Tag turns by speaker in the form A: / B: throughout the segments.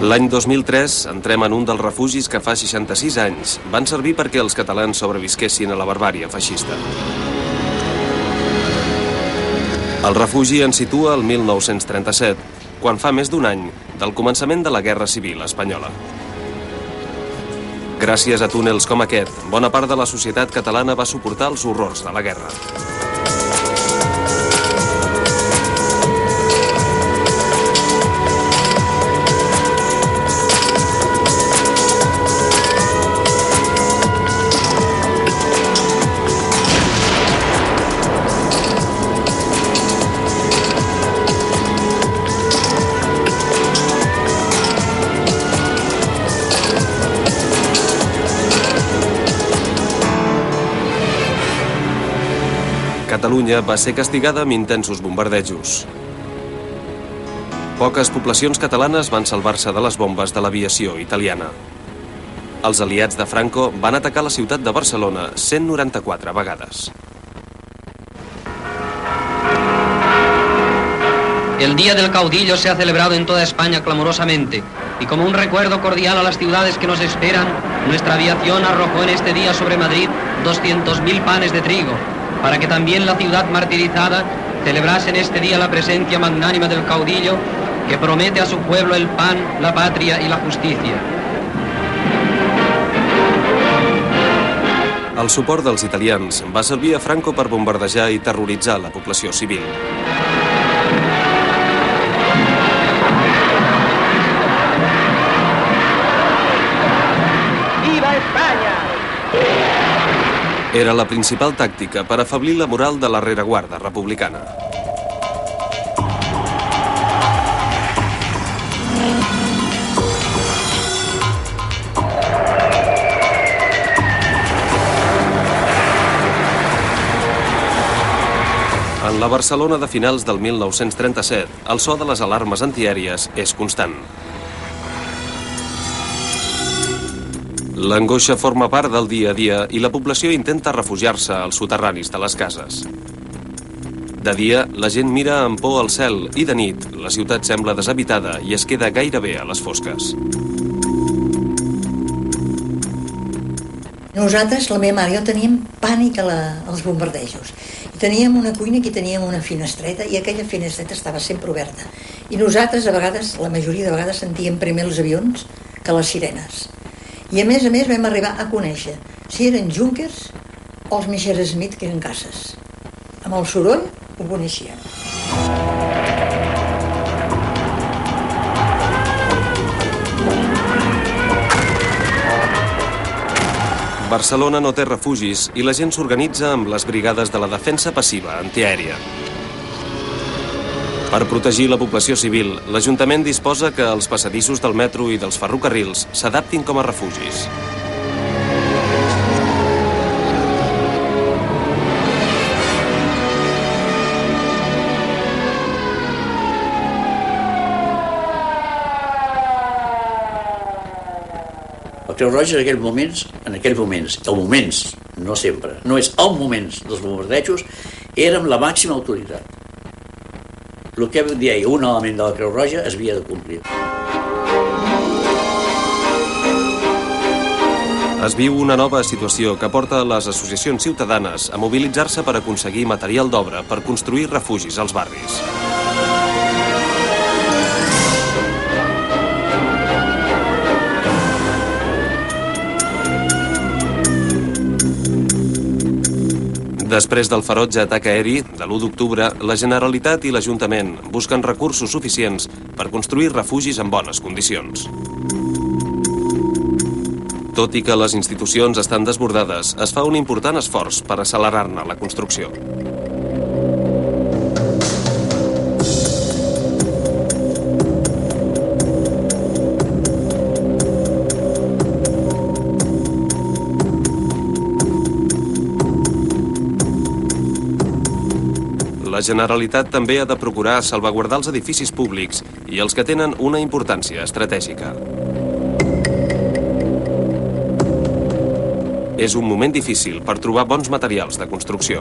A: L'any 2003 entrem en un dels refugis que fa 66 anys van servir perquè els catalans sobrevisquessin a la barbària feixista. El refugi ens situa el 1937, quan fa més d'un any del començament de la Guerra Civil espanyola. Gràcies a túnels com aquest, bona part de la societat catalana va suportar els horrors de la guerra. Catalunya va ser castigada amb intensos bombardejos. Poques poblacions catalanes van salvar-se de les bombes de l'aviació italiana. Els aliats de Franco van atacar la ciutat de Barcelona 194 vegades.
B: El Día del Caudillo se ha celebrado en toda España clamorosamente, y como un recuerdo cordial a las ciudades que nos esperan, nuestra aviación arrojó en este día sobre Madrid 200.000 panes de trigo, para que también la ciudad martirizada celebrase en este día la presencia magnánima del caudillo que promete a su pueblo el pan, la patria y la justicia.
A: El suport dels italians va servir a Franco per bombardejar i terroritzar la població civil.
C: ¡Viva España!
A: Era la principal tàctica per afeblir la moral de la rereguarda republicana. En la Barcelona de finals del 1937, el so de les alarmes antiaèries és constant. L'angoixa forma part del dia a dia i la població intenta refugiar-se als soterranis de les cases. De dia, la gent mira amb por al cel i de nit, la ciutat sembla deshabitada i es queda gairebé a les fosques.
D: Nosaltres, la meva mare i jo, teníem pànic als bombardejos. I teníem una cuina que teníem una finestreta i aquella finestreta estava sempre oberta. I nosaltres, a vegades, la majoria de vegades, sentíem primer els avions que les sirenes. I a més, vam arribar a conèixer si eren Junkers o els Messerschmitt, que eren caces. Amb el soroll ho coneixíem.
A: Barcelona no té refugis i la gent s'organitza amb les brigades de la defensa passiva antiaèria. Per protegir la població civil, l'Ajuntament disposa que els passadissos del metro i dels ferrocarrils s'adaptin com a refugis.
E: El Creu Roja en aquells moments, no sempre, no és el moments dels bombardejos, érem la màxima autoritat. El que deia un element de la Creu Roja es havia de complir.
A: Es viu una nova situació que porta les associacions ciutadanes a mobilitzar-se per aconseguir material d'obra per construir refugis als barris. Després del ferotge atac aeri de l'1 d'octubre, la Generalitat i l'Ajuntament busquen recursos suficients per construir refugis en bones condicions. Tot i que les institucions estan desbordades, es fa un important esforç per accelerar-ne la construcció. La Generalitat també ha de procurar salvaguardar els edificis públics i els que tenen una importància estratègica. És un moment difícil per trobar bons materials de construcció.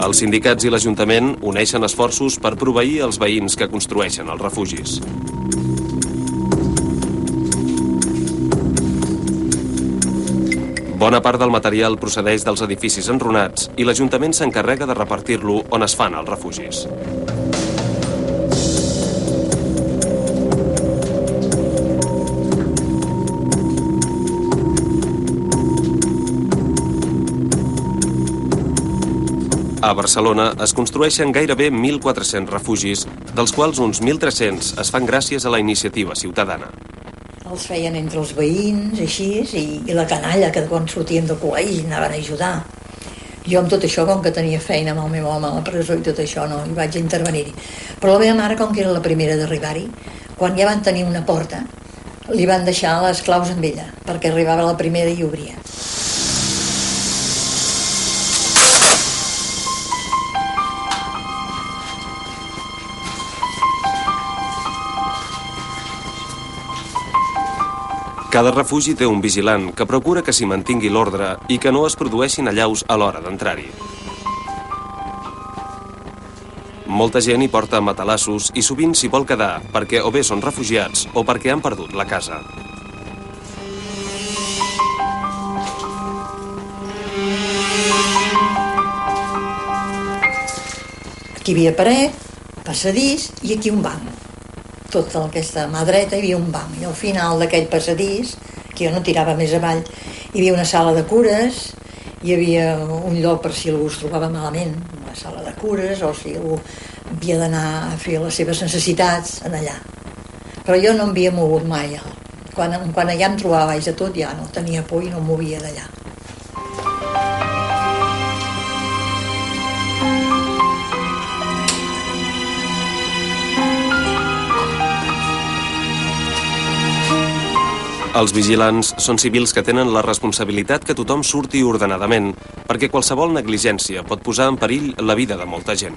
A: Els sindicats i l'Ajuntament uneixen esforços per proveir els veïns que construeixen els refugis. Bona part del material procedeix dels edificis enrunats i l'Ajuntament s'encarrega de repartir-lo on es fan els refugis. A Barcelona es construeixen gairebé 1.400 refugis, dels quals uns 1.300 es fan gràcies a la iniciativa ciutadana.
D: Els feien entre els veïns, així, i la canalla, que quan sortien del col·legi anaven a ajudar. Jo amb tot això, com que tenia feina amb el meu home a la presó i tot això, no hi vaig intervenir-hi. Però la meva mare, com que era la primera d'arribar-hi, quan ja van tenir una porta, li van deixar les claus amb ella, perquè arribava la primera i obria.
A: Cada refugi té un vigilant que procura que s'hi mantingui l'ordre i que no es produeixin allaus a l'hora d'entrar-hi. Molta gent hi porta matalassos i sovint s'hi vol quedar perquè o bé són refugiats o perquè han perdut la casa.
D: Aquí hi havia paret, passadís i aquí un banc. Tota aquesta mà dreta hi havia un banc. I al final d'aquell passadís, que jo no tirava més avall, hi havia una sala de cures, hi havia un lloc per si algú es trobava malament, una sala de cures, o si algú havia d'anar a fer les seves necessitats en allà. Però jo no em havia mogut mai. Quan allà em trobava baix de tot ja no tenia por i no em movia d'allà.
A: Els vigilants són civils que tenen la responsabilitat que tothom surti ordenadament, perquè qualsevol negligència pot posar en perill la vida de molta gent.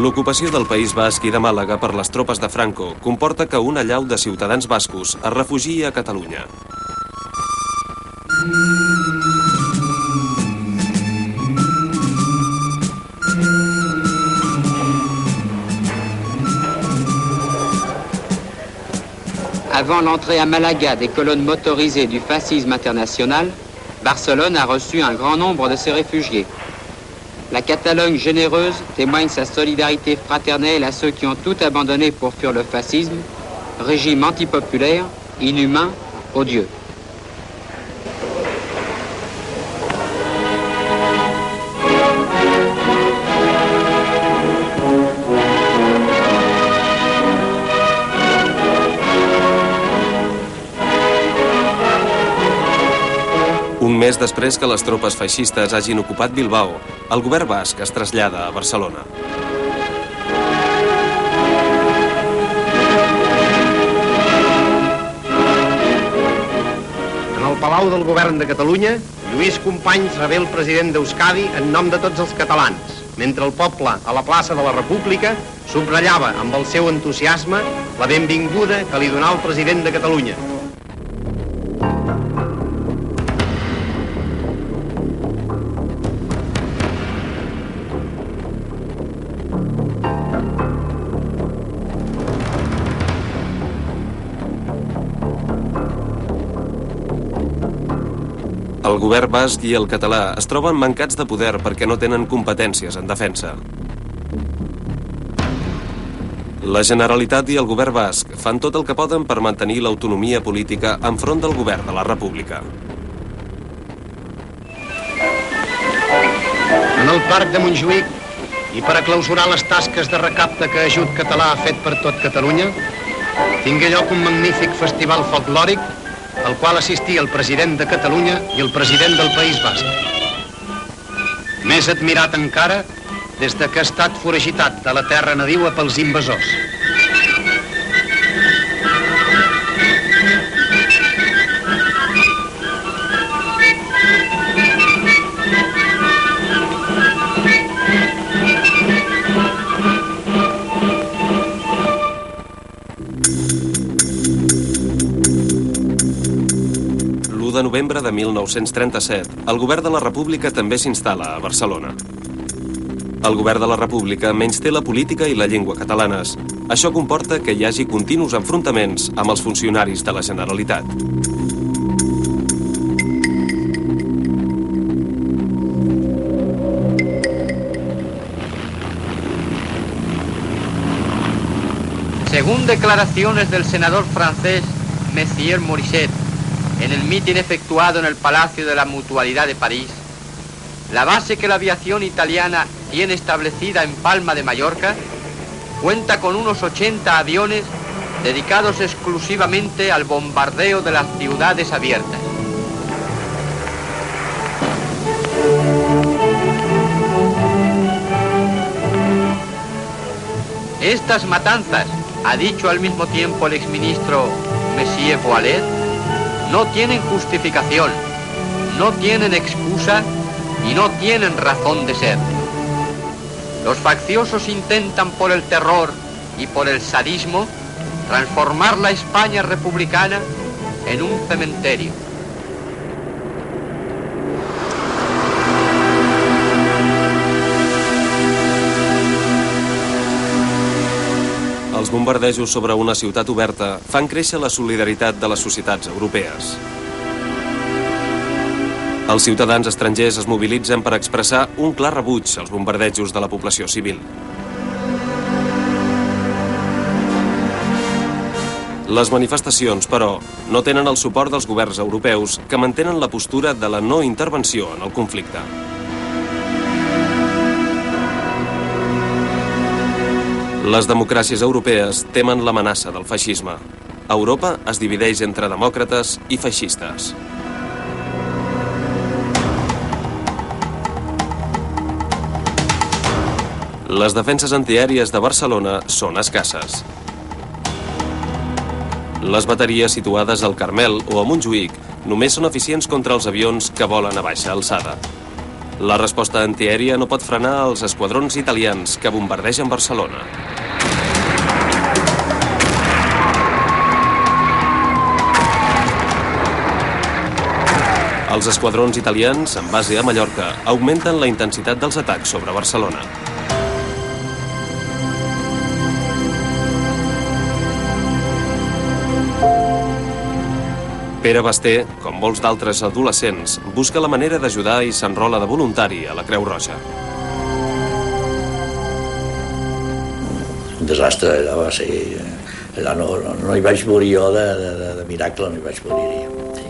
A: L'ocupació del País Basc i de Màlaga per les tropes de Franco comporta que una allau de ciutadans bascos es refugiï a Catalunya.
C: Avant l'entrée à Malaga des colonnes motorisées du fascisme international, Barcelone a reçu un grand nombre de ces réfugiés. La Catalogne généreuse témoigne sa solidarité fraternelle à ceux qui ont tout abandonné pour fuir le fascisme, régime antipopulaire, inhumain, odieux.
A: Un mes després que les tropes feixistes hagin ocupat Bilbao, el govern basc es trasllada a Barcelona.
F: En el Palau del Govern de Catalunya, Lluís Companys rebé el president d'Euskadi en nom de tots els catalans, mentre el poble a la plaça de la República subratllava amb el seu entusiasme la benvinguda que li donà el president de Catalunya.
A: El govern basc i el català es troben mancats de poder perquè no tenen competències en defensa. La Generalitat i el govern basc fan tot el que poden per mantenir l'autonomia política enfront del govern de la República.
F: En el Parc de Montjuïc, i per a clausurar les tasques de recapte que Ajut Català ha fet per tot Catalunya, tingué lloc un magnífic festival folclòric al qual assistia el president de Catalunya i el president del País Basc. Més admirat encara des que ha estat foragitat de la terra nadiua pels invasors.
A: novembre de 1937, el govern de la República també s'instal·la a Barcelona. El govern de la República menysté la política i la llengua catalanes. Això comporta que hi hagi continus enfrontaments amb els funcionaris de la Generalitat.
C: Según declaraciones del senador francés Messier Morisset en el mitin efectuado en el Palacio de la Mutualidad de París, la base que la aviación italiana tiene establecida en Palma de Mallorca cuenta con unos 80 aviones dedicados exclusivamente al bombardeo de las ciudades abiertas. Estas matanzas, ha dicho al mismo tiempo el exministro Messier Boilet, no tienen justificación, no tienen excusa y no tienen razón de ser. Los facciosos intentan por el terror y por el sadismo transformar la España republicana en un cementerio.
A: Els bombardejos sobre una ciutat oberta fan créixer la solidaritat de les societats europees. Els ciutadans estrangers es mobilitzen per expressar un clar rebuig als bombardejos de la població civil. Les manifestacions, però, no tenen el suport dels governs europeus que mantenen la postura de la no intervenció en el conflicte. Les democràcies europees temen l'amenaça del feixisme. Europa es divideix entre demòcrates i feixistes. Les defenses antiaèries de Barcelona són escasses. Les bateries situades al Carmel o a Montjuïc només són eficients contra els avions que volen a baixa alçada. La resposta antiaèria no pot frenar els esquadrons italians que bombardegen Barcelona. Els esquadrons italians, amb base a Mallorca, augmenten la intensitat dels atacs sobre Barcelona. Pere Basté, com molts d'altres adolescents, busca la manera d'ajudar i s'enrola de voluntari a la Creu Roja.
E: Un desastre, allà va ser... Allà no hi vaig morir jo de miracle, no hi vaig morir. Sí.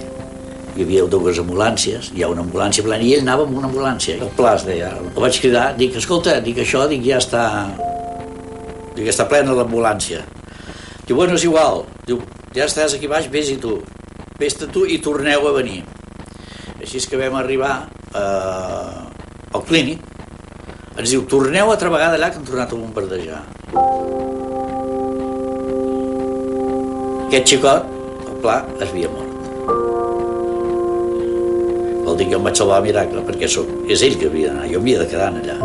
E: Hi havia dues ambulàncies, hi ha una ambulància plena, i ell anava amb una ambulància. El pla es deia, el vaig cridar, dic, escolta, dic això, dic, ja està plena l'ambulància. Diu, bueno, és igual, diu, ja estàs aquí baix, vés-hi tu. Vés-te tu i torneu a venir. Així és que vam arribar al clínic, ens diu, torneu altra vegada allà que hem tornat a bombardejar. Aquest xicot, el pla, es havia mort. Vol dir que em vaig salvar a miracle, perquè és ell que havia d'anar, jo havia de quedar allà.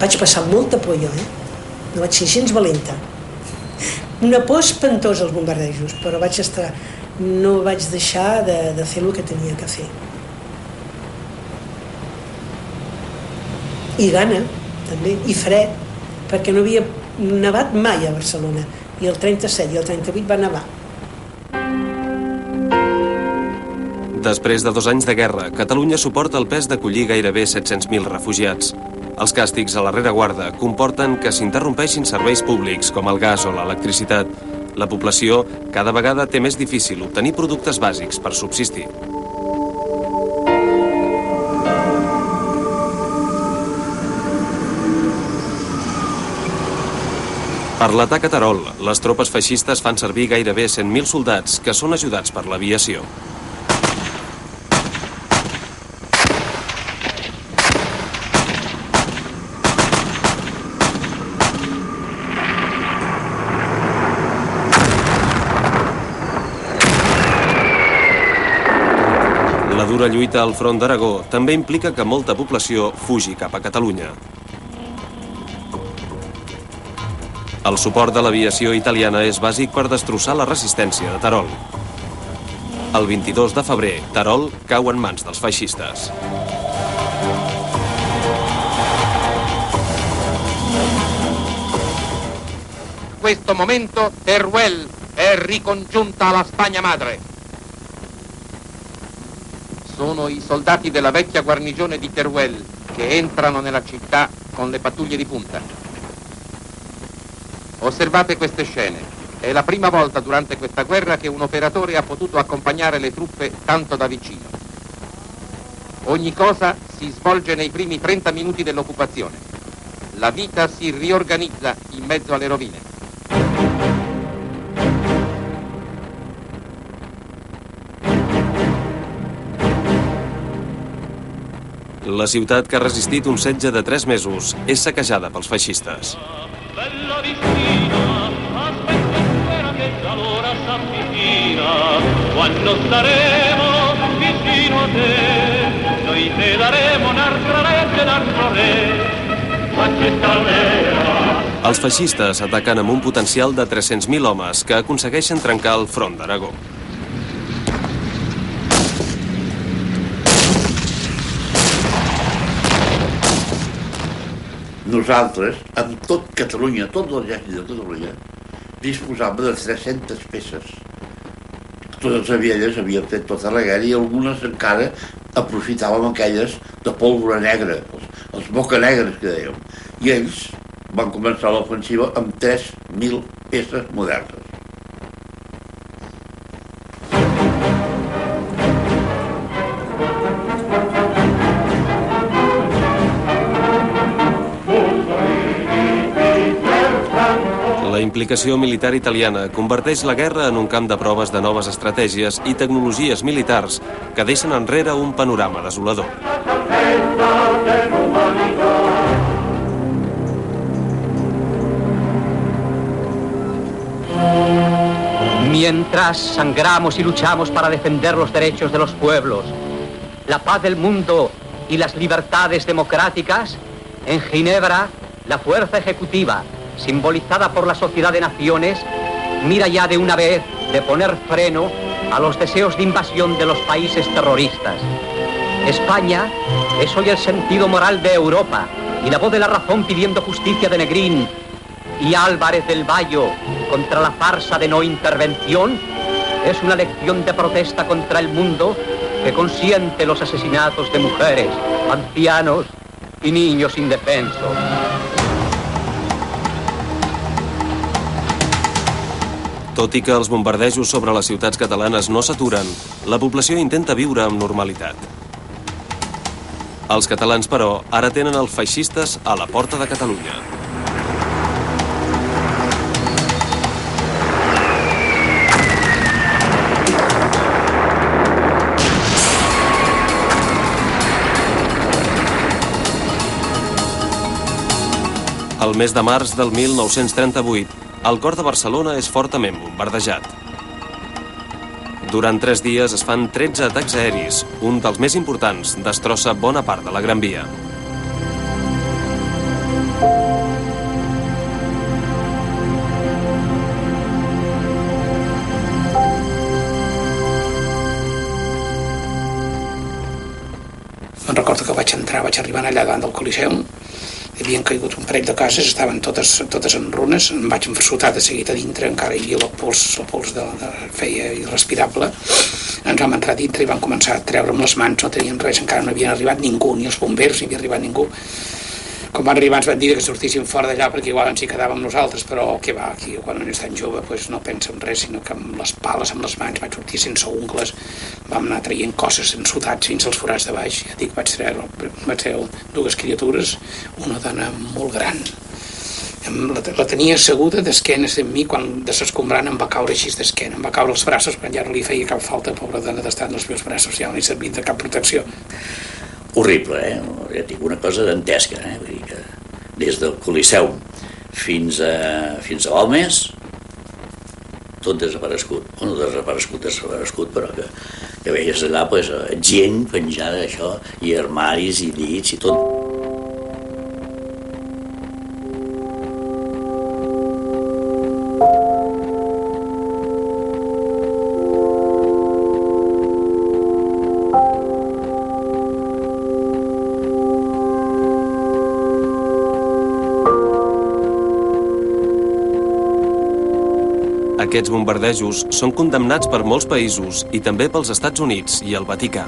G: Vaig passar molta por jo, no vaig ser gens valenta. Una por espantosa als bombardejos, però no vaig deixar de fer el que tenia que fer. I gana, també, i fred, perquè no havia nevat mai a Barcelona, i el 37 i el 38 va nevar.
A: Després de 2 anys de guerra, Catalunya suporta el pes d'acollir gairebé 700.000 refugiats. Els càstigs a la rereguarda comporten que s'interrompeixin serveis públics com el gas o l'electricitat. La població cada vegada té més difícil obtenir productes bàsics per subsistir. Per l'atac a Terol, les tropes feixistes fan servir gairebé 100.000 soldats que són ajudats per l'aviació. La dura lluita al front d'Aragó també implica que molta població fugi cap a Catalunya. El suport de l'aviació italiana és bàsic per destrossar la resistència de Terol. El 22 de febrer, Terol cau en mans dels feixistes.
H: In questo momento Teruel è ricongiunta alla Spagna madre. Sono i soldati della vecchia guarnigione di Teruel che entrano nella città con le pattuglie di punta. Osservate queste scene. È la prima volta durante questa guerra che un operatore ha potuto accompagnare le truppe tanto da vicino. Ogni cosa si svolge nei primi 30 minuti dell'occupazione. La vita si riorganizza in mezzo alle rovine.
A: La ciutat, que ha resistit un setge de 3 mesos, és saquejada pels feixistes. Els feixistes ataquen amb un potencial de 300.000 homes que aconsegueixen trencar el front d'Aragó.
I: Nosaltres, amb tot Catalunya, tot l'exèrcit de Catalunya, disposàvem de 300 peces. Totes elles havien fet tota la guerra i algunes encara aprofitàvem aquelles de pólvora negra, els bocanegres que dèiem. I ells van començar l'ofensiva amb 3.000 peces modernes.
A: La implicació militar italiana converteix la guerra en un camp de proves de noves estratègies i tecnologies militars que deixen enrere un panorama desolador.
B: Mientras sangramos y luchamos para defender los derechos de los pueblos, la paz del mundo y las libertades democráticas, en Ginebra, la fuerza ejecutiva, simbolizada por la Sociedad de Naciones, mira ya de una vez de poner freno a los deseos de invasión de los países terroristas. España es hoy el sentido moral de Europa y la voz de la razón pidiendo justicia de Negrín y Álvarez del Valle contra la farsa de no intervención es una lección de protesta contra el mundo que consiente los asesinatos de mujeres, ancianos y niños indefensos.
A: Tot i que els bombardejos sobre les ciutats catalanes no s'aturen, la població intenta viure amb normalitat. Els catalans, però, ara tenen els feixistes a la porta de Catalunya. El mes de març del 1938, el cor de Barcelona és fortament bombardejat. Durant 3 dies es fan 13 atacs aeris. Un dels més importants destrossa bona part de la Gran Via.
J: Me'n recordo que vaig arribar allà davant del Coliseum. Havien caigut un parell de cases, estaven totes en runes, em vaig enforçotar de seguida a dintre, encara hi havia el pols feia irrespirable. Ens vam entrar dintre i vam començar a treure'm les mans, no tenien res, encara no havien arribat ningú, ni els bombers, ni havia arribat ningú. Quan van arribar ens van dir que sortíssim fora d'allà perquè igual ens hi quedàvem nosaltres, però què va, aquí quan un és tan jove pues no pensa en res, sinó que amb les pales, amb les mans, vaig sortir sense ungles, vam anar traient coses ensodats fins als forats de baix. Ja dic, vaig treure 2 criatures, una dona molt gran. La tenia asseguda d'esquenes en mi, quan de s'escombrant em va caure així d'esquena, em va caure els braços, quan ja no li feia cap falta, pobra dona, d'estar en els meus braços, ja no li servit de cap protecció.
E: Horrible, ja dic, una cosa dantesca, vull dir que des del Coliseum fins a Balmes tot desaparegut, bueno, desaparegut, però que veies allà pues, gent penjada això, i armaris i llits i tot.
A: Aquests bombardejos són condemnats per molts països i també pels Estats Units i el Vaticà.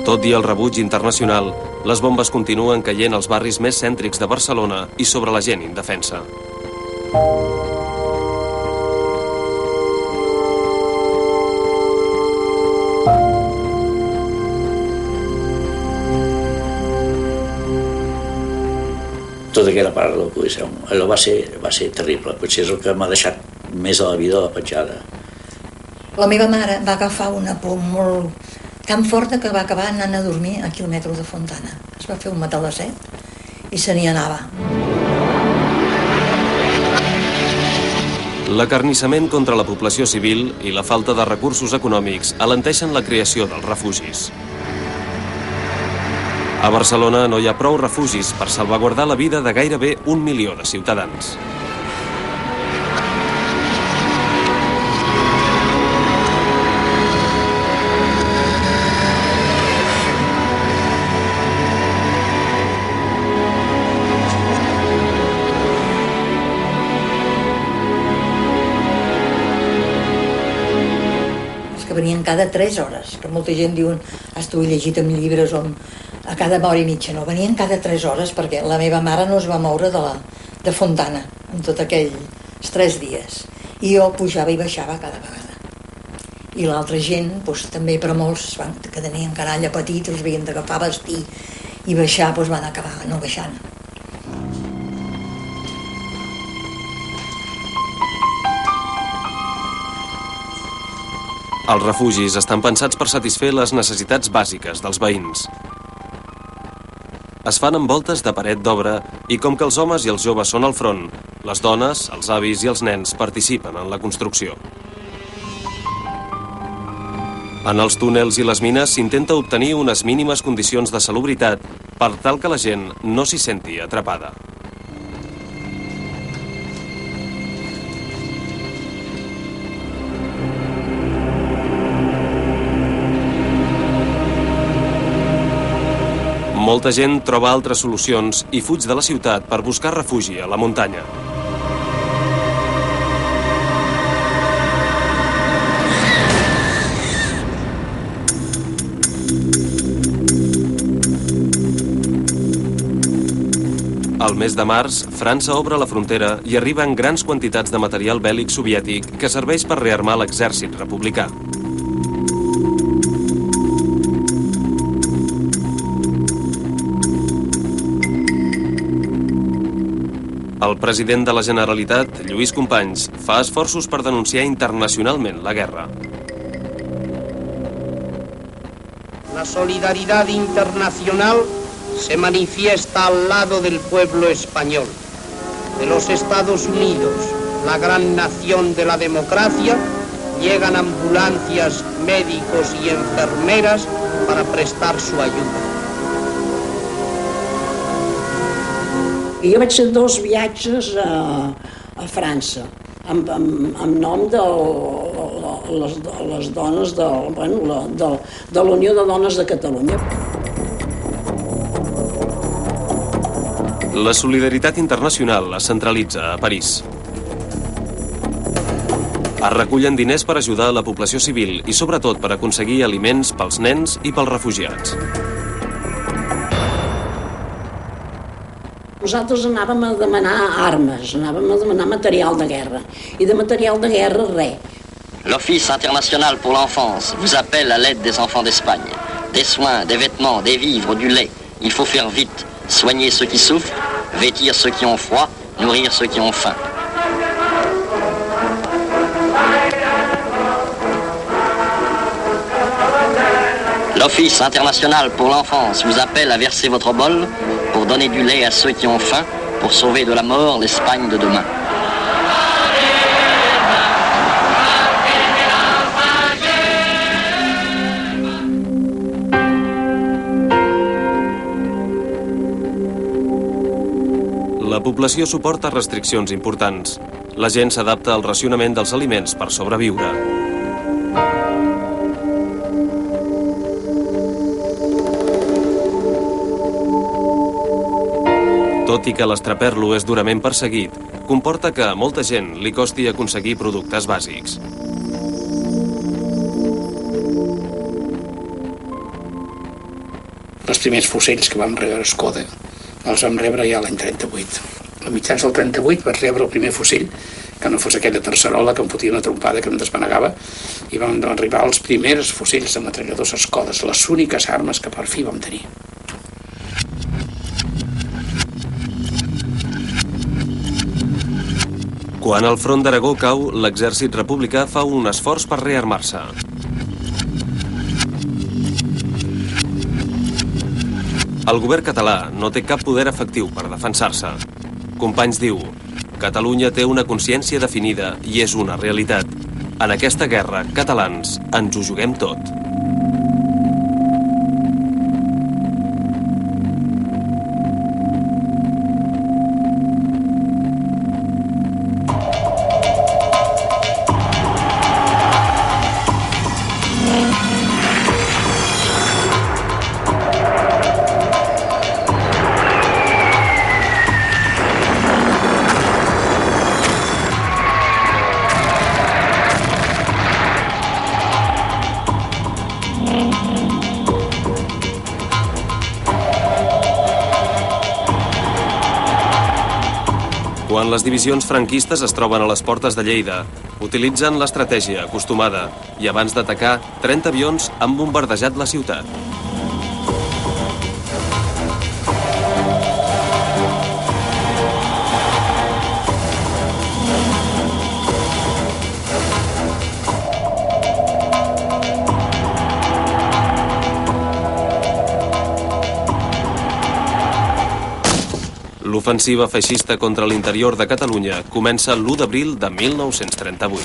A: Tot i el rebuig internacional, les bombes continuen caient als barris més cèntrics de Barcelona i sobre la gent indefensa.
E: Tota aquella part del Coliseum, allò va ser terrible, potser és el que m'ha deixat més a la vida la petjada.
D: La meva mare va agafar una por molt tan forta que va acabar anant a dormir aquí al metro de Fontana. Es va fer un matalasset i se n'hi anava.
A: L'acarnissament contra la població civil i la falta de recursos econòmics alenteixen la creació dels refugis. A Barcelona no hi ha prou refugis per salvaguardar la vida de gairebé 1 milió de ciutadans.
D: Venien cada 3 hores, que molta gent diuen esto ho he llegit en llibres o a cada hora i mitja, no, venien cada 3 hores perquè la meva mare no es va moure de Fontana en tots aquells 3 dies i jo pujava i baixava cada vegada i l'altra gent doncs, també, però molts que tenien canalla petit els havien d'agafar, vestir i baixar, doncs van acabar no baixant.
A: Els refugis estan pensats per satisfer les necessitats bàsiques dels veïns. Es fan amb voltes de paret d'obra i com que els homes i els joves són al front, les dones, els avis i els nens participen en la construcció. En els túnels i les mines s'intenta obtenir unes mínimes condicions de salubritat per tal que la gent no s'hi senti atrapada. Molta gent troba altres solucions i fuig de la ciutat per buscar refugi a la muntanya. Al mes de març, França obre la frontera i arriben grans quantitats de material bèl·lic soviètic que serveix per rearmar l'exèrcit republicà. El president de la Generalitat, Lluís Companys, fa esforços per denunciar internacionalment la guerra.
K: La solidaridad internacional se manifiesta al lado del pueblo español, de los Estados Unidos, la gran nación de la democracia. Llegan ambulancias, médicos y enfermeras para prestar su ayuda.
G: Jo vaig fer 2 viatges a França, en nom de les dones de la Unió de Dones de Catalunya.
A: La solidaritat internacional es centralitza a París. Es recullen diners per ajudar a la població civil i sobretot per aconseguir aliments pels nens i pels refugiats.
G: Nosaltres anàvem a demanar armes, anàvem a demanar material de guerra. I de material de guerra, res.
L: L'Office international pour l'enfance vous appelle à l'aide des enfants d'Espagne. Des soins, des vêtements, des vivres, du lait. Il faut faire vite. Soigner ceux qui souffrent, vêtir ceux qui ont froid, nourrir ceux qui ont faim. L'Office international pour l'enfance vous appelle à verser votre bol pour donner du lait à ceux qui ont faim, pour sauver de la mort l'Espagne de demain.
A: La població suporta restriccions importants. La gent s'adapta al racionament dels aliments per sobreviure. Tot i que l'estraperlo és durament perseguit, comporta que a molta gent li costi aconseguir productes bàsics.
J: Els primers fusells que vam rebre a Escoda els vam rebre ja l'any 38. A mitjans del 38 vaig rebre el primer fusell, que no fos aquella tercerola que em fotia una trompada que em desmanegava, i vam arribar als primers fusells de metralladors Escodes, les úniques armes que per fi vam tenir.
A: Quan el front d'Aragó cau, l'exèrcit republicà fa un esforç per rearmar-se. El govern català no té cap poder efectiu per defensar-se. Companys diu: Catalunya té una consciència definida i és una realitat. En aquesta guerra, catalans, ens ho juguem tot. Quan les divisions franquistes es troben a les portes de Lleida, utilitzen l'estratègia acostumada i abans d'atacar, 30 avions han bombardejat la ciutat. L'ofensiva feixista contra l'interior de Catalunya comença l'1 d'abril de 1938.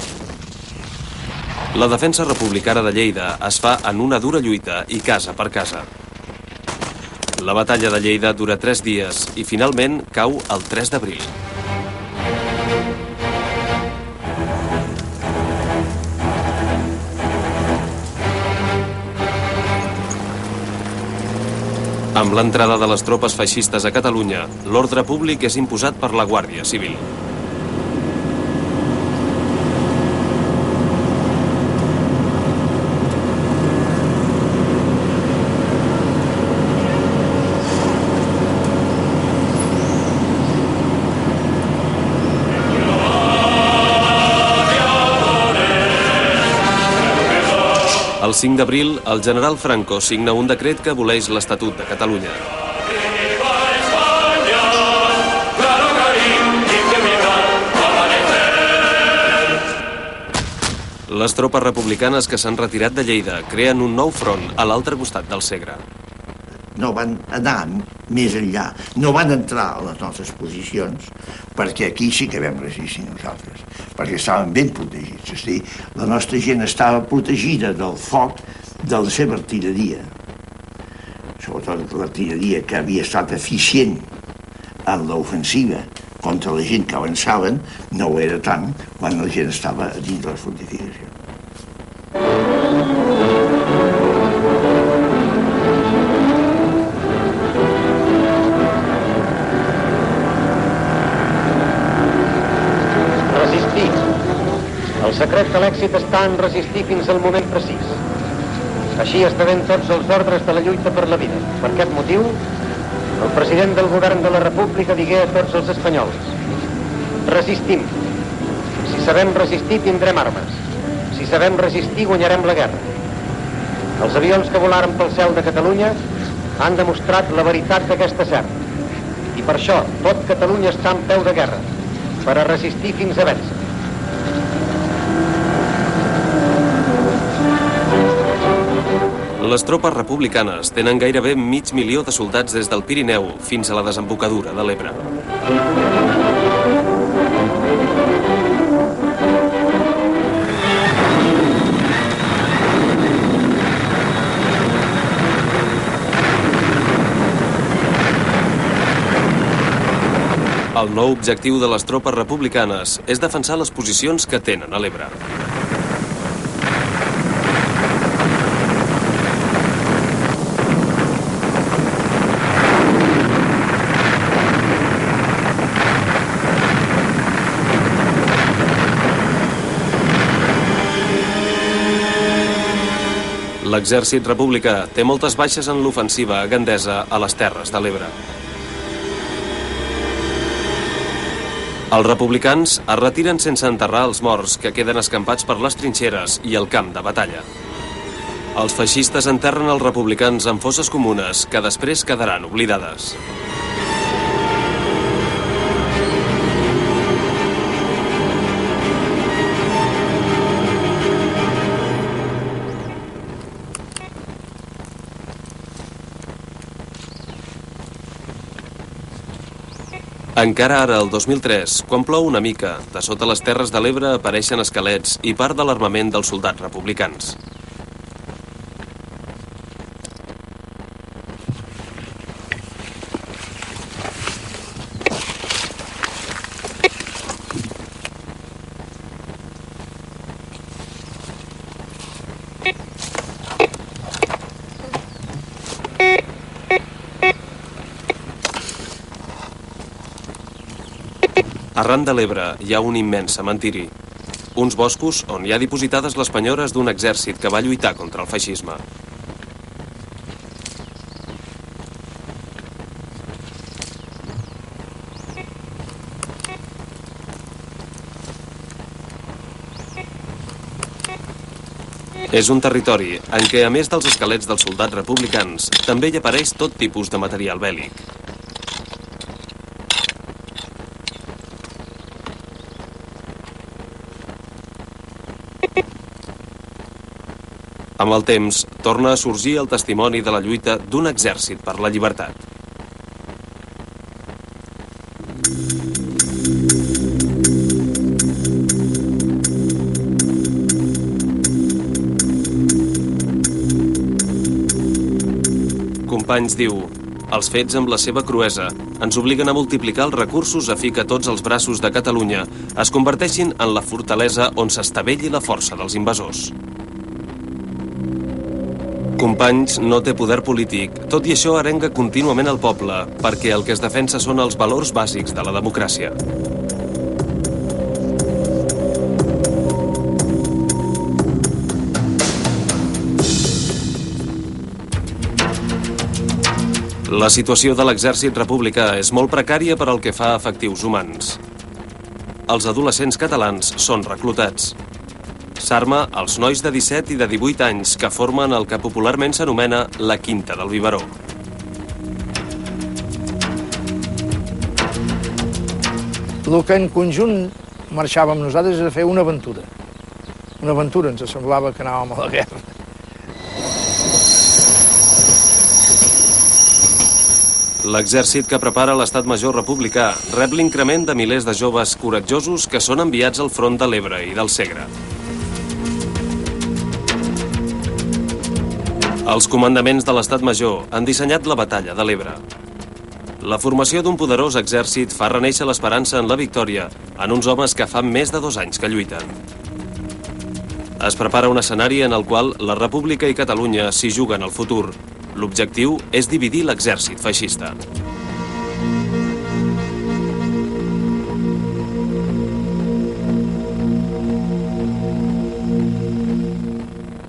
A: La defensa republicana de Lleida es fa en una dura lluita i casa per casa. La batalla de Lleida dura 3 dies i finalment cau el 3 d'abril. Amb l'entrada de les tropes feixistes a Catalunya, l'ordre públic és imposat per la Guàrdia Civil. El 5 d'abril, el general Franco signa un decret que aboleix l'Estatut de Catalunya. Les tropes republicanes que s'han retirat de Lleida creen un nou front a l'altre costat del Segre.
I: No van anar més enllà, no van entrar a les nostres posicions, perquè aquí sí que vam resistir nosaltres, perquè estàvem ben protegits. És a dir, la nostra gent estava protegida del foc de la seva artilleria, sobretot l'artilleria que havia estat eficient en l'ofensiva contra la gent que avançaven, no ho era tant quan la gent estava dins de les fortificacions.
H: El secret de l'èxit està en resistir fins al moment precís. Així esdevent tots els ordres de la lluita per la vida. Per aquest motiu, el president del govern de la República digué a tots els espanyols: resistim. Si sabem resistir, tindrem armes. Si sabem resistir, guanyarem la guerra. Els avions que volaren pel cel de Catalunya han demostrat la veritat d'aquest cert. I per això, tot Catalunya està en peu de guerra, per a resistir fins a vèncer.
A: Les tropes republicanes tenen gairebé 500.000 de soldats des del Pirineu fins a la desembocadura de l'Ebre. El nou objectiu de les tropes republicanes és defensar les posicions que tenen a l'Ebre. L'exèrcit republicà té moltes baixes en l'ofensiva gandesa a les Terres de l'Ebre. Els republicans es retiren sense enterrar els morts que queden escampats per les trinxeres i el camp de batalla. Els feixistes enterren els republicans en fosses comunes que després quedaran oblidades. Encara ara, el 2003, quan plou una mica, de sota les Terres de l'Ebre apareixen esquelets i part de l'armament dels soldats republicans. Arran de l'Ebre hi ha un immens cementiri. Uns boscos on hi ha dipositades les penyores d'un exèrcit que va lluitar contra el feixisme. És un territori en què, a més dels esquelets dels soldats republicans, també hi apareix tot tipus de material bèl·lic. Amb el temps, torna a sorgir el testimoni de la lluita d'un exèrcit per la llibertat. Companys diu: els fets amb la seva cruesa ens obliguen a multiplicar els recursos a fi que tots els braços de Catalunya es converteixin en la fortalesa on s'estavelli la força dels invasors. Companys no té poder polític, tot i això arenga contínuament el poble, perquè el que es defensa són els valors bàsics de la democràcia. La situació de l'exèrcit republicà és molt precària per al que fa a efectius humans. Els adolescents catalans són reclutats. S'arma els nois de 17 i de 18 anys que formen el que popularment s'anomena la Quinta del Biberó.
M: El que en conjunt marxàvem nosaltres era fer una aventura. Una aventura, ens semblava que anàvem a la guerra.
A: L'exèrcit que prepara l'Estat Major republicà rep l'increment de milers de joves coratjosos que són enviats al front de l'Ebre i del Segre. Els comandaments de l'Estat Major han dissenyat la batalla de l'Ebre. La formació d'un poderós exèrcit fa renéixer l'esperança en la victòria en uns homes que fa més de 2 anys que lluiten. Es prepara un escenari en el qual la República i Catalunya s'hi juguen el futur. L'objectiu és dividir l'exèrcit feixista.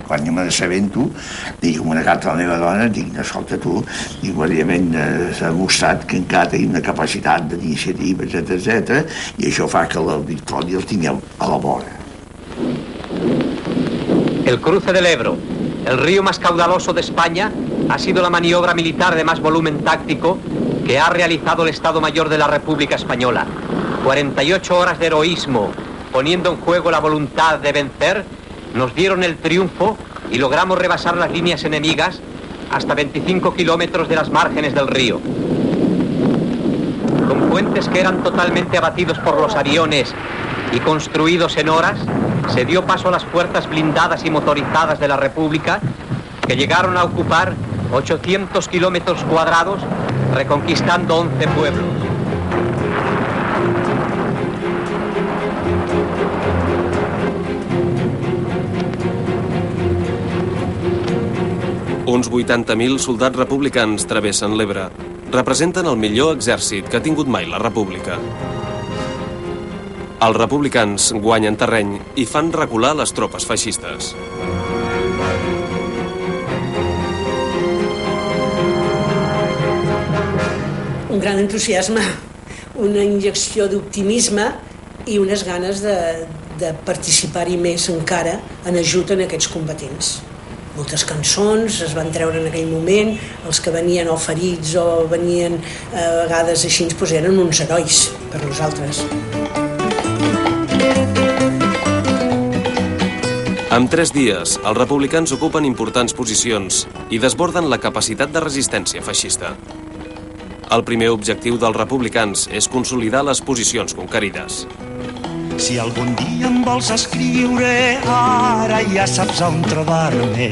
N: Quan jo me n'assabento, dic una carta a la meva dona, dic, escolta tu, dic, òbviament s'ha demostrat que encara tenim una capacitat d'iniciativa, etc., i això fa que la victòria el tingueu a la vora.
O: El cruce del Ebro, el río más caudaloso de España, ha sido la maniobra militar de más volumen táctico que ha realizado el Estado Mayor de la República Española. 48 horas de heroísmo, poniendo en juego la voluntad de vencer, nos dieron el triunfo y logramos rebasar las líneas enemigas hasta 25 kilómetros de las márgenes del río. Con puentes que eran totalmente abatidos por los aviones y construidos en horas, se dio paso a las fuerzas blindadas y motorizadas de la República, que llegaron a ocupar 800 kilómetros cuadrados, reconquistando 11 pueblos.
A: Uns 80.000 soldats republicans travessen l'Ebre. Representen el millor exèrcit que ha tingut mai la República. Els republicans guanyen terreny i fan recular les tropes feixistes.
G: un gran entusiasme, una injecció d'optimisme i unes ganes de participar-hi més encara en ajut a aquests combatents. Moltes cançons es van treure en aquell moment, els que venien o ferits o venien a vegades així, doncs eren uns herois per nosaltres.
A: En 3 dies, els republicans ocupen importants posicions i desborden la capacitat de resistència feixista. El primer objectiu dels republicans és consolidar les posicions conquerides.
P: Si algun dia em vols escriure, ara ja saps on trobar-me.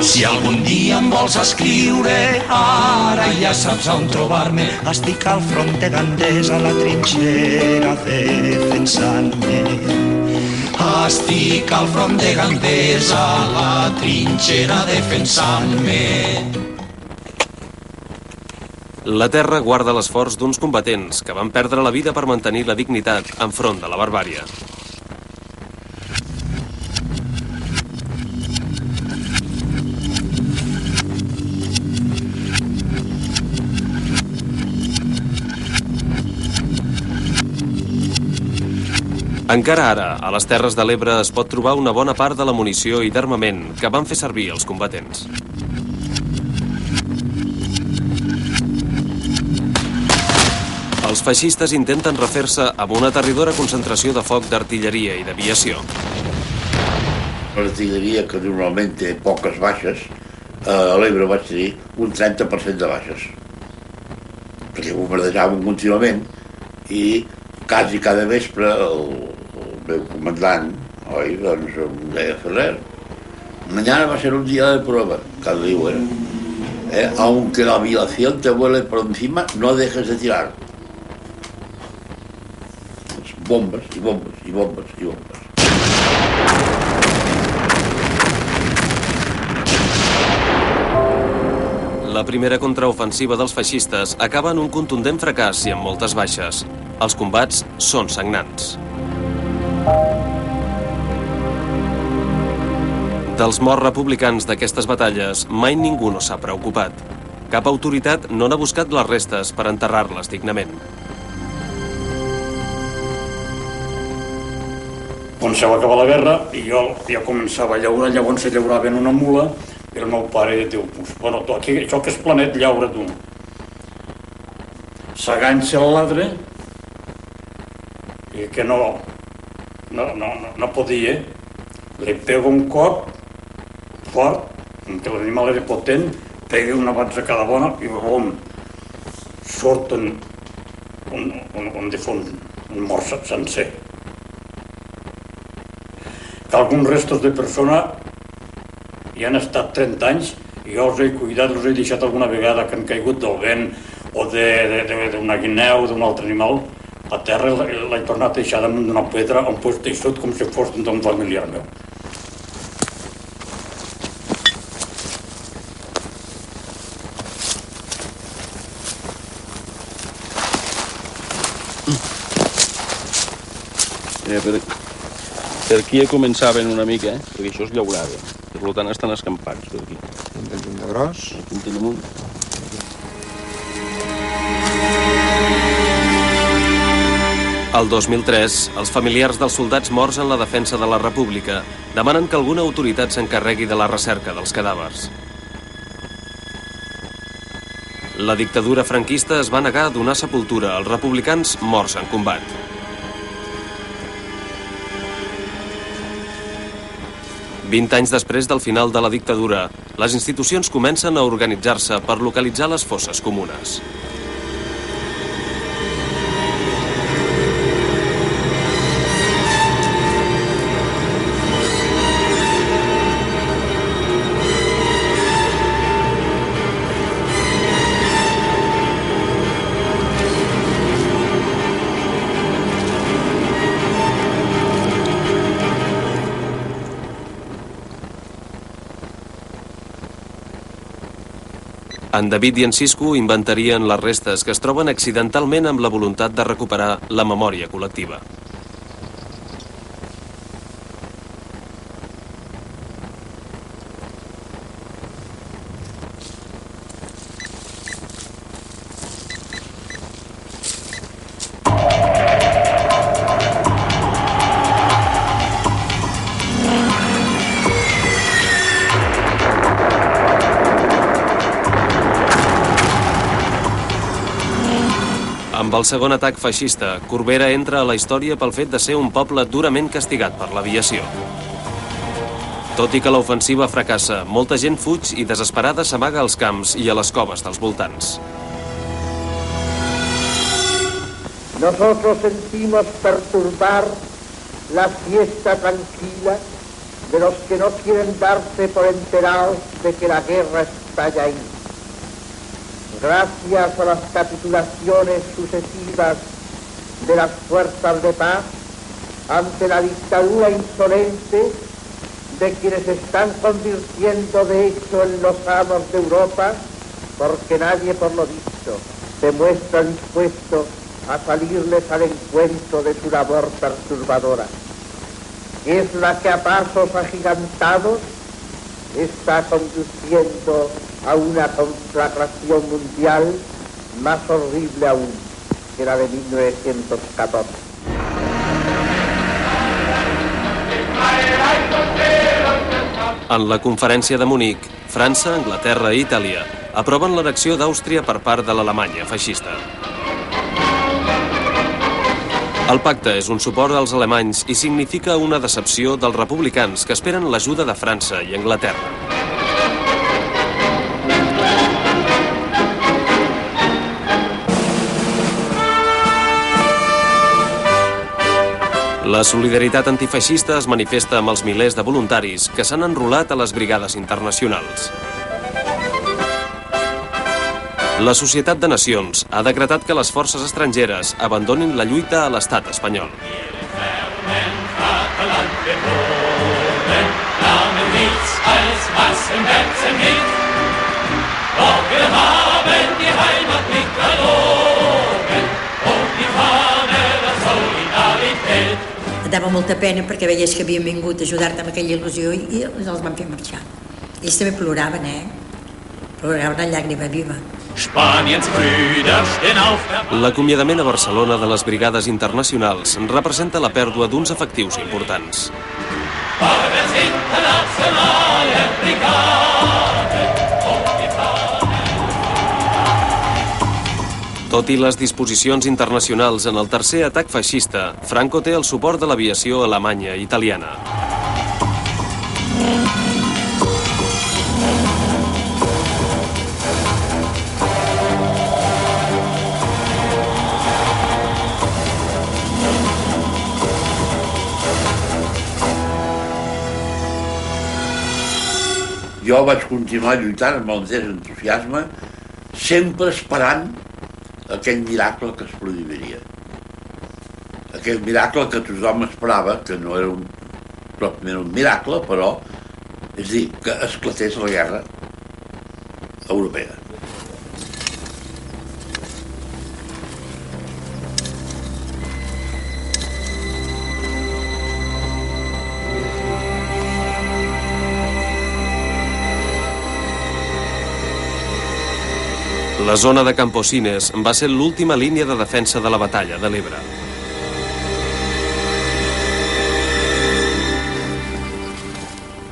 P: Si algun dia em vols escriure, ara ja saps on trobar-me. Estic al front de Gandés a la trinxera defensant-me. Estic al front de Gandés a la trinxera defensant-me.
A: La terra guarda l'esforç d'uns combatents que van perdre la vida per mantenir la dignitat enfront de la barbària. Encara ara, a les Terres de l'Ebre es pot trobar una bona part de la munició i d'armament que van fer servir els combatents. Els feixistes intenten refer-se amb una aterridora concentració de foc d'artilleria i d'aviació.
I: L'artilleria, que normalment té poques baixes, a l'Ebre vaig tenir un 30% de baixes. Perquè bombardejàvem contínuament i quasi cada vespre el meu comandant, oi, doncs em deia Ferrer, mañana va a ser un día de prueba, cada día era. Aunque la aviación te vuele por encima, no dejes de tirar. Bombes i bombes i bombes i bombes.
A: La primera contraofensiva dels feixistes acaba en un contundent fracàs i amb moltes baixes. Els combats són sagnants. Dels morts republicans d'aquestes batalles mai ningú no s'ha preocupat. Cap autoritat no n'ha buscat les restes per enterrar-les dignament.
Q: Quan se va acabar la guerra i jo ja començava a llaurar, llavors se llaurava en una mula i el meu pare diu, bueno, aquí, això que és planet, llaura tu. S'aganxa el ladre i que no podia, li pega un cop fort, que l'animal era potent, pega una batzacada bona i bom, surt un difunt, un mort sencer. Que alguns restos de persona hi han estat 30 anys i jo els he cuidat, els he deixat alguna vegada que han caigut del vent o d'una guineu o d'un altre animal a terra, l'he tornat a deixar damunt d'una pedra on pues deixat com si fos d'un familiar meu.
R: Per aquí ja començaven una mica, perquè això es llaurava. Per tant, estan escampats per aquí.
S: Un de gros.
R: Aquí en tenim un.
A: El 2003, els familiars dels soldats morts en la defensa de la República demanen que alguna autoritat s'encarregui de la recerca dels cadàvers. La dictadura franquista es va negar a donar sepultura als republicans morts en combat. Vint anys després del final de la dictadura, les institucions comencen a organitzar-se per localitzar les fosses comunes. En David i en Cisco inventarien les restes que es troben accidentalment amb la voluntat de recuperar la memòria col·lectiva. Amb el segon atac feixista, Corbera entra a la història pel fet de ser un poble durament castigat per l'aviació. Tot i que l'ofensiva fracassa, molta gent fuig i desesperada s'amaga als camps i a les coves dels voltants.
K: Nosotros sentimos perturbar la fiesta tranquila de los que no quieren darse por enterados de que la guerra está ya ahí. Gracias a las capitulaciones sucesivas de las fuerzas de paz ante la dictadura insolente de quienes se están convirtiendo de hecho en los amos de Europa, porque nadie por lo visto se muestra dispuesto a salirles al encuentro de su labor perturbadora. Es la que a pasos agigantados está conduciendo a una conflagración mundial más horrible aún que la de 1914.
A: En la conferència de Munic, França, Anglaterra i Itàlia aproven l'annexió d'Àustria per part de l'Alemanya feixista. El pacte és un suport als alemanys i significa una decepció dels republicans que esperen l'ajuda de França i Anglaterra. La solidaritat antifeixista es manifesta amb els milers de voluntaris que s'han enrolat a les brigades internacionals. La Societat de Nacions ha decretat que les forces estrangeres abandonin la lluita a l'estat espanyol.
D: Et dava molta pena perquè veies que havien vingut a ajudar-te amb aquella il·lusió i els van fer marxar. Ells també ploraven, Ploraven a llàgrima viva.
A: L'acomiadament a Barcelona de les brigades internacionals representa la pèrdua d'uns efectius importants. Tot i les disposicions internacionals en el tercer atac feixista, Franco té el suport de l'aviació alemanya i italiana.
I: Jo vaig continuar lluitant amb el mateix entusiasme, sempre esperant aquell miracle que es produiria. Aquell miracle que tothom esperava, que no era pròpiament un miracle, però, és dir, que esclatés la guerra europea.
A: La zona de Camposines va ser l'última línia de defensa de la batalla de l'Ebre.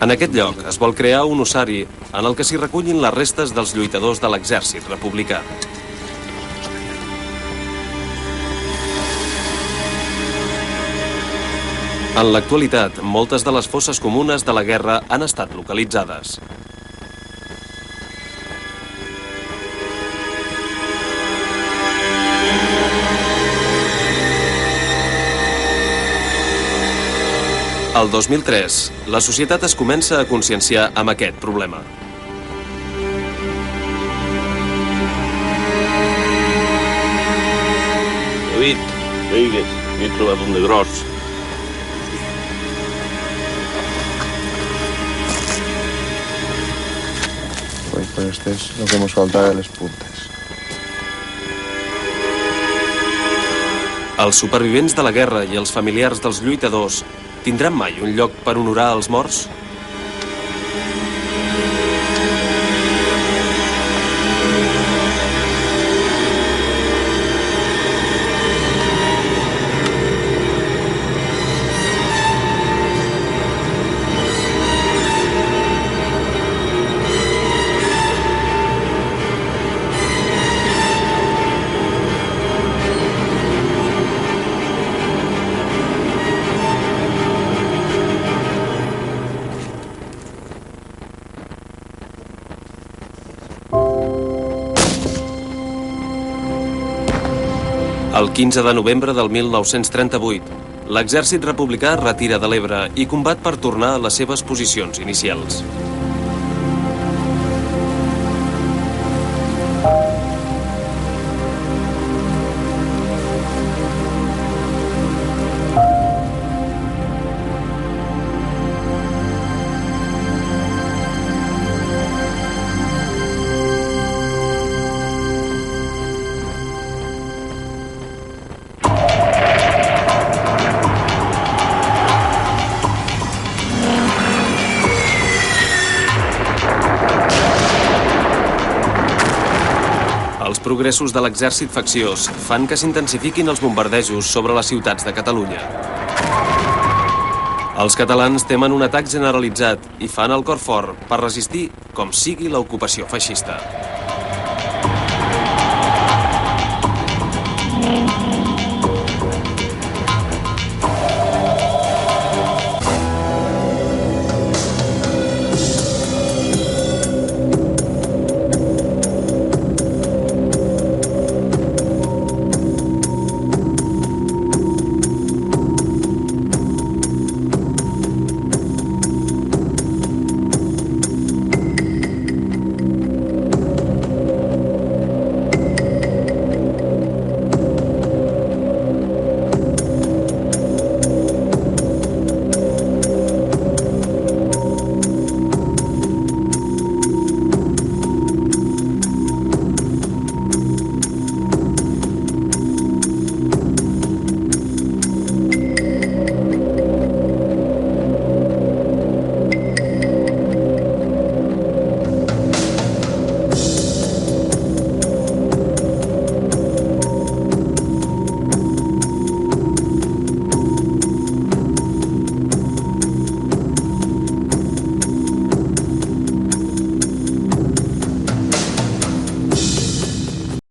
A: En aquest lloc es vol crear un ossari en el que s'hi recullin les restes dels lluitadors de l'exèrcit republicà. En l'actualitat, moltes de les fosses comunes de la guerra han estat localitzades. El 2003, la societat es comença a conscienciar amb aquest problema.
R: David, digues, he trobat un de gros.
S: Pues este es lo que hemos faltado de les puntes.
A: Els supervivents de la guerra i els familiars dels lluitadors tindran mai un lloc per honorar els morts? El 15 de novembre del 1938, l'exèrcit republicà es retira de l'Ebre i combat per tornar a les seves posicions inicials. Els progressos de l'exèrcit facciós fan que s'intensifiquin els bombardejos sobre les ciutats de Catalunya. Els catalans temen un atac generalitzat i fan el cor fort per resistir com sigui l'ocupació feixista.